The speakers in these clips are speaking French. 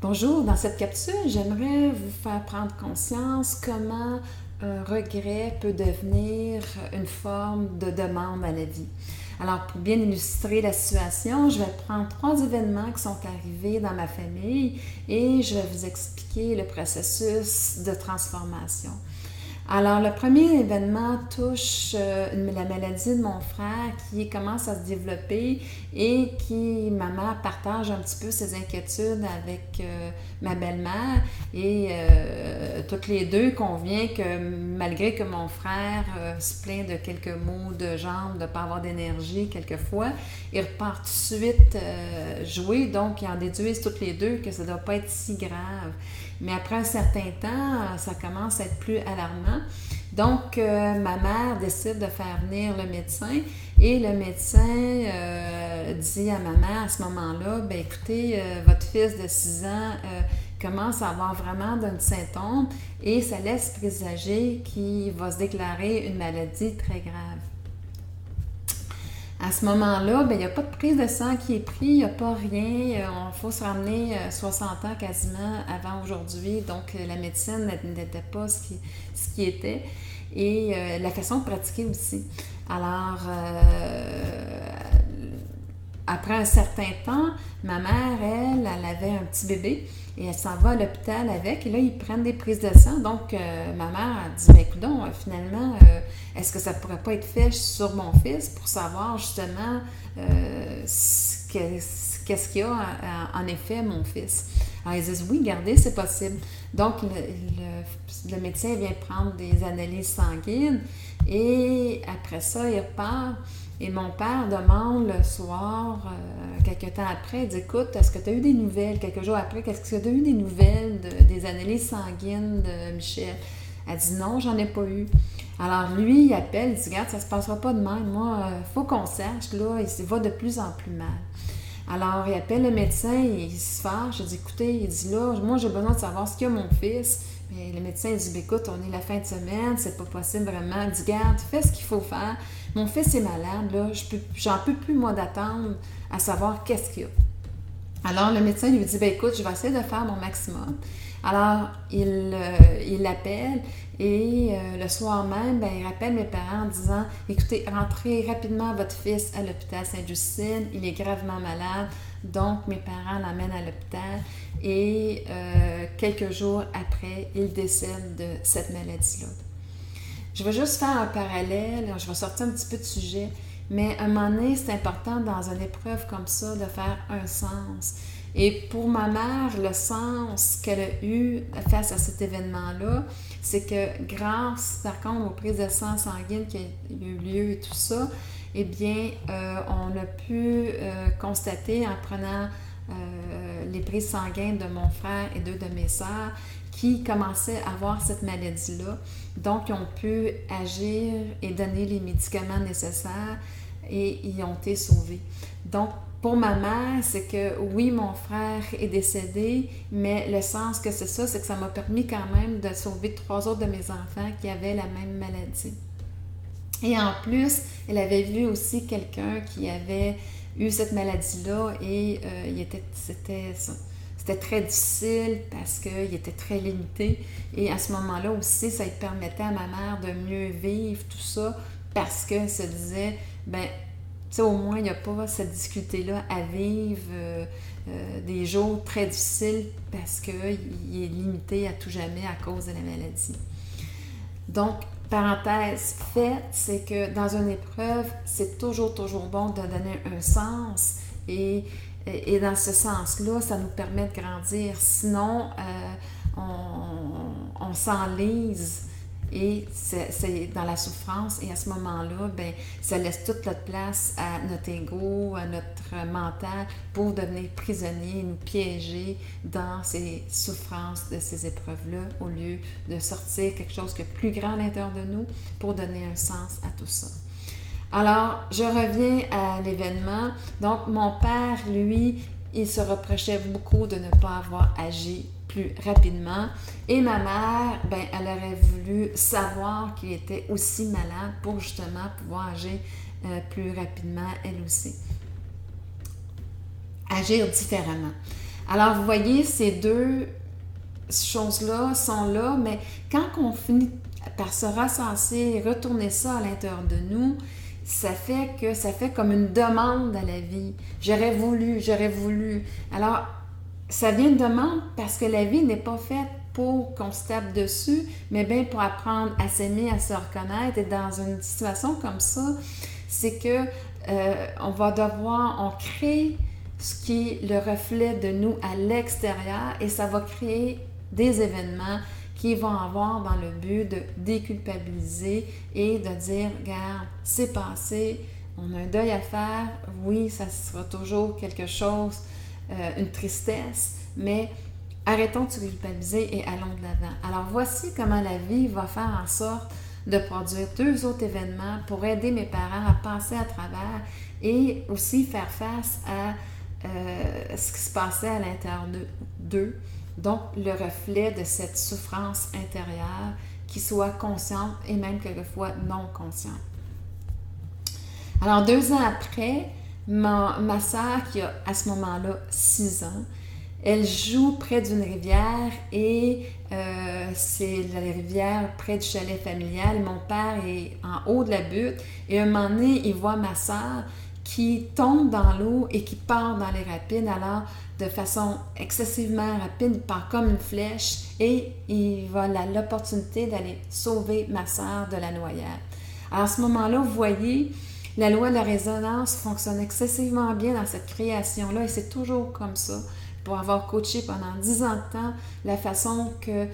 Bonjour, dans cette capsule, j'aimerais vous faire prendre conscience comment un regret peut devenir une forme de demande à la vie. Alors, pour bien illustrer la situation, je vais prendre 3 événements qui sont arrivés dans ma famille et je vais vous expliquer le processus de transformation. Alors, le premier événement touche la maladie de mon frère qui commence à se développer et qui, ma mère partage un petit peu ses inquiétudes avec ma belle-mère et toutes les deux convient que malgré que mon frère se plaint de quelques maux de jambes, de ne pas avoir d'énergie quelquefois, il repart tout de suite jouer, donc ils en déduisent toutes les deux que ça ne doit pas être si grave. Mais après un certain temps, ça commence à être plus alarmant. Donc, ma mère décide de faire venir le médecin et le médecin dit à ma mère à ce moment-là, « Écoutez, votre fils de 6 ans commence à avoir vraiment de symptômes et ça laisse présager qu'il va se déclarer une maladie très grave. » À ce moment-là, il n'y a pas de prise de sang qui est prise, il n'y a pas rien. Il faut se ramener 60 ans quasiment avant aujourd'hui. Donc, la médecine n'était pas ce qui était. Et la façon de pratiquer aussi. Alors, après un certain temps, ma mère, elle avait un petit bébé et elle s'en va à l'hôpital avec. Et là, ils prennent des prises de sang. Donc, ma mère a dit, mais coudonc, finalement, est-ce que ça ne pourrait pas être fait sur mon fils pour savoir justement qu'est-ce qu'il y a en effet, mon fils? Alors, ils disent, oui, regardez, c'est possible. Donc, le médecin vient prendre des analyses sanguines et après ça, il repart. Et mon père demande le soir, quelques temps après, il dit, écoute, est-ce que tu as eu des nouvelles, quelques jours après, est-ce que tu as eu des nouvelles des analyses sanguines de Michel? Elle dit, non, j'en ai pas eu. Alors lui, il appelle, il dit, regarde, ça se passera pas de même. Moi, il faut qu'on sache, là, il va de plus en plus mal. Alors, il appelle le médecin, il se fâche, il dit, écoutez, il dit, là, moi, j'ai besoin de savoir ce qu'il y a mon fils. Mais le médecin, il dit, écoute, on est la fin de semaine, c'est pas possible vraiment. Il dit, garde, fais ce qu'il faut faire. Mon fils est malade, là, j'en peux plus, moi, d'attendre à savoir qu'est-ce qu'il y a. Alors, le médecin lui dit, écoute, je vais essayer de faire mon maximum. Alors, il l'appelle et le soir même, il rappelle mes parents en disant, écoutez, rentrez rapidement votre fils à l'hôpital Sainte-Justine, il est gravement malade. Donc, mes parents l'emmènent à l'hôpital et quelques jours après, il décède de cette maladie-là. Je vais juste faire un parallèle, je vais sortir un petit peu de sujet, mais à un moment donné, c'est important dans une épreuve comme ça de faire un sens. Et pour ma mère, le sens qu'elle a eu face à cet événement-là, c'est que grâce, par contre, aux prises de sang sanguines qui ont eu lieu et tout ça, eh bien, on a pu constater en prenant les prises sanguines de mon frère et 2 de mes sœurs qui commençaient à avoir cette maladie-là. Donc, ils ont pu agir et donner les médicaments nécessaires et ils ont été sauvés. Donc, pour ma mère, c'est que oui, mon frère est décédé, mais le sens que c'est ça, c'est que ça m'a permis quand même de sauver 3 autres de mes enfants qui avaient la même maladie. Et en plus, elle avait vu aussi quelqu'un qui avait eu cette maladie-là et c'était très difficile parce qu'il était très limité. Et à ce moment-là aussi, ça lui permettait à ma mère de mieux vivre tout ça parce qu'elle se disait, au moins, il n'y a pas cette difficulté-là à vivre des jours très difficiles parce qu'il est limité à tout jamais à cause de la maladie. Donc, parenthèse faite, c'est que dans une épreuve, c'est toujours bon de donner un sens et dans ce sens-là, ça nous permet de grandir. Sinon, on s'enlise et c'est dans la souffrance et à ce moment-là, ça laisse toute notre place à notre ego, à notre mental pour devenir prisonnier, nous piéger dans ces souffrances de ces épreuves-là au lieu de sortir quelque chose qui est plus grand à l'intérieur de nous pour donner un sens à tout ça. Alors, je reviens à l'événement. Donc, mon père, lui, il se reprochait beaucoup de ne pas avoir agi plus rapidement. Et ma mère, elle aurait voulu savoir qu'il était aussi malade pour justement pouvoir agir plus rapidement, elle aussi. Agir différemment. Alors, vous voyez, ces deux choses-là sont là, mais quand on finit par se rassasier, retourner ça à l'intérieur de nous, ça fait comme une demande à la vie. J'aurais voulu, j'aurais voulu. Alors, ça vient de demande parce que la vie n'est pas faite pour qu'on se tape dessus, mais bien pour apprendre à s'aimer, à se reconnaître. Et dans une situation comme ça, c'est que on crée ce qui est le reflet de nous à l'extérieur et ça va créer des événements qui vont avoir dans le but de déculpabiliser et de dire, regarde, c'est passé, on a un deuil à faire, oui, ça sera toujours quelque chose, une tristesse, mais arrêtons de se culpabiliser et allons de l'avant. Alors voici comment la vie va faire en sorte de produire 2 autres événements pour aider mes parents à passer à travers et aussi faire face à ce qui se passait à l'intérieur d'eux. Donc, le reflet de cette souffrance intérieure qui soit consciente et même quelquefois non consciente. Alors, 2 ans après, ma sœur, qui a à ce moment-là 6 ans, elle joue près d'une rivière et c'est la rivière près du chalet familial. Et mon père est en haut de la butte et un moment donné, il voit ma sœur qui tombe dans l'eau et qui part dans les rapides. Alors, de façon excessivement rapide, il part comme une flèche et il va l'opportunité d'aller sauver ma sœur de la noyade. Alors, à ce moment-là, vous voyez, la loi de la résonance fonctionne excessivement bien dans cette création-là et c'est toujours comme ça. Pour avoir coaché pendant 10 ans de temps, la façon que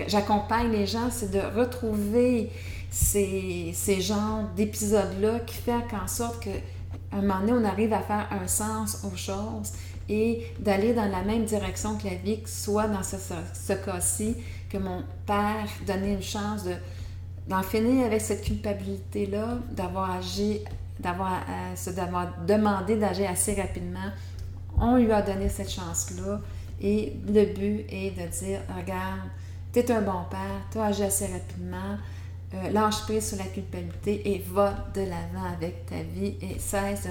j'accompagne les gens, c'est de retrouver ces genres d'épisodes-là qui font en sorte qu'à un moment donné, on arrive à faire un sens aux choses et d'aller dans la même direction que la vie, que soit dans ce cas-ci, que mon père donnait une chance d'en finir avec cette culpabilité-là, d'avoir demandé d'agir assez rapidement. On lui a donné cette chance-là et le but est de dire, regarde, tu es un bon père, tu as agi assez rapidement, lâche prise sur la culpabilité et va de l'avant avec ta vie et cesse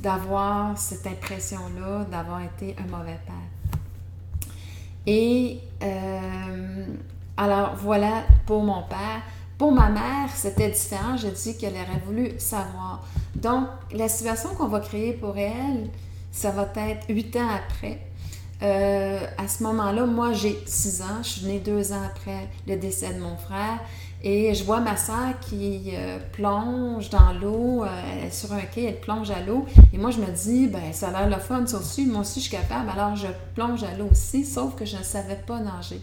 d'avoir cette impression-là d'avoir été un mauvais père. Et alors voilà pour mon père. Pour ma mère, c'était différent. Je dis qu'elle aurait voulu savoir. Donc, la situation qu'on va créer pour elle, ça va être 8 ans après. À ce moment-là, moi, j'ai 6 ans. Je suis née 2 ans après le décès de mon frère. Et je vois ma sœur qui plonge dans l'eau, sur un quai, elle plonge à l'eau. Et moi, je me dis, ben ça a l'air le fun, ça aussi. Moi aussi, je suis capable. Alors, je plonge à l'eau aussi, sauf que je ne savais pas nager.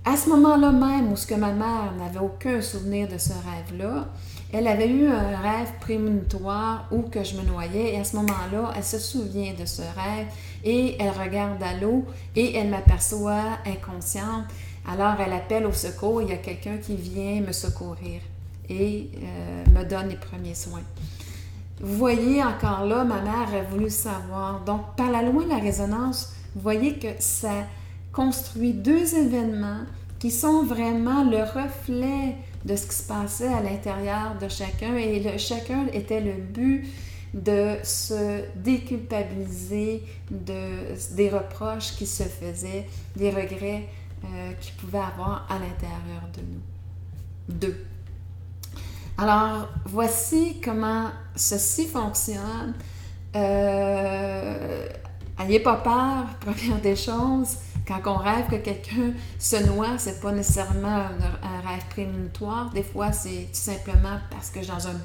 À ce moment-là même, où ce que ma mère n'avait aucun souvenir de ce rêve-là, elle avait eu un rêve prémonitoire où que je me noyais et à ce moment-là, elle se souvient de ce rêve et elle regarde à l'eau et elle m'aperçoit inconsciente. Alors, elle appelle au secours, il y a quelqu'un qui vient me secourir et me donne les premiers soins. Vous voyez, encore là, ma mère a voulu savoir. Donc, par la loi de la résonance, vous voyez que ça construit 2 événements qui sont vraiment le reflet de ce qui se passait à l'intérieur de chacun et chacun était le but de se déculpabiliser des reproches qui se faisaient, des regrets qu'ils pouvaient avoir à l'intérieur de nous. 2. Alors, voici comment ceci fonctionne. Ayez pas peur, première des choses. Quand on rêve que quelqu'un se noie, c'est pas nécessairement un rêve prémonitoire. Des fois, c'est tout simplement parce que je suis dans un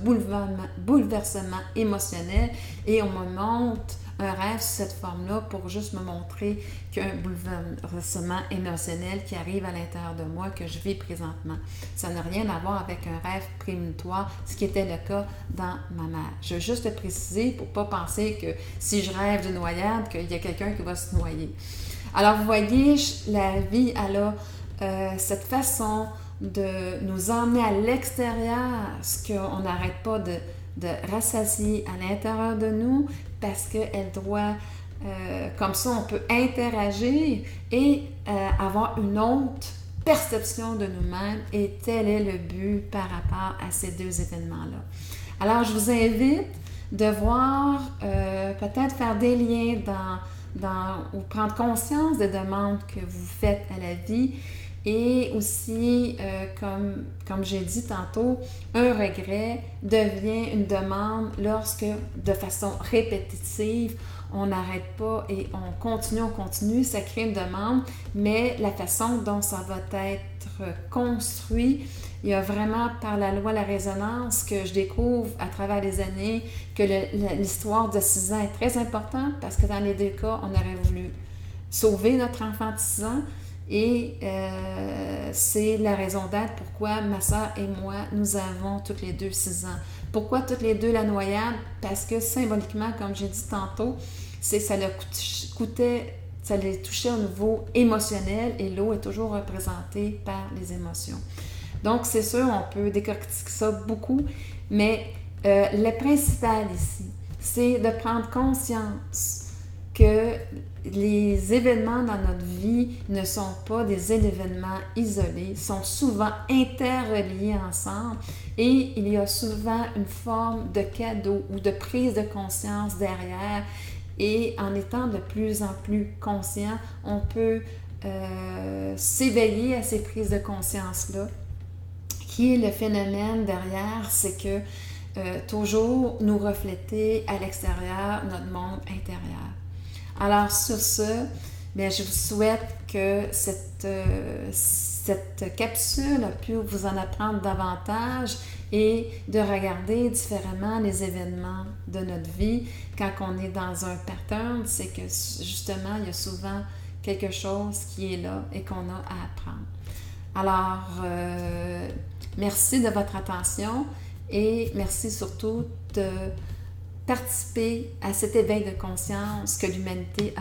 bouleversement émotionnel et on me montre un rêve sous cette forme-là pour juste me montrer qu'il y a un bouleversement émotionnel qui arrive à l'intérieur de moi que je vis présentement. Ça n'a rien à voir avec un rêve prémonitoire, ce qui était le cas dans ma mère. Je veux juste le préciser pour ne pas penser que si je rêve d'une noyade, qu'il y a quelqu'un qui va se noyer. Alors, vous voyez, la vie, elle a cette façon de nous emmener à l'extérieur, ce qu'on n'arrête pas de rassasier à l'intérieur de nous, parce qu'elle doit, comme ça, on peut interagir et avoir une autre perception de nous-mêmes, et tel est le but par rapport à ces 2 événements-là. Alors, je vous invite de voir, peut-être faire des liens ou prendre conscience des demandes que vous faites à la vie. Et aussi, comme j'ai dit tantôt, un regret devient une demande lorsque, de façon répétitive, on n'arrête pas et on continue, ça crée une demande, mais la façon dont ça va être construit, il y a vraiment par la loi de la résonance que je découvre à travers les années que l'histoire de 6 ans est très importante parce que dans les deux cas, on aurait voulu sauver notre enfant de 6 ans. Et c'est la raison d'être pourquoi ma soeur et moi, nous avons toutes les deux 6 ans. Pourquoi toutes les deux la noyade? Parce que symboliquement, comme j'ai dit tantôt, ça les touchait au niveau émotionnel et l'eau est toujours représentée par les émotions. Donc, c'est sûr, on peut décortiquer ça beaucoup, mais le principal ici, c'est de prendre conscience que les événements dans notre vie ne sont pas des événements isolés, sont souvent interreliés ensemble et il y a souvent une forme de cadeau ou de prise de conscience derrière et en étant de plus en plus conscient, on peut s'éveiller à ces prises de conscience-là, qui est le phénomène derrière, c'est que toujours nous refléter à l'extérieur notre monde intérieur. Alors sur ce, bien, je vous souhaite que cette capsule a pu vous en apprendre davantage et de regarder différemment les événements de notre vie. Quand on est dans un pattern, c'est que justement, il y a souvent quelque chose qui est là et qu'on a à apprendre. Alors, merci de votre attention et merci surtout de participer à cet éveil de conscience que l'humanité a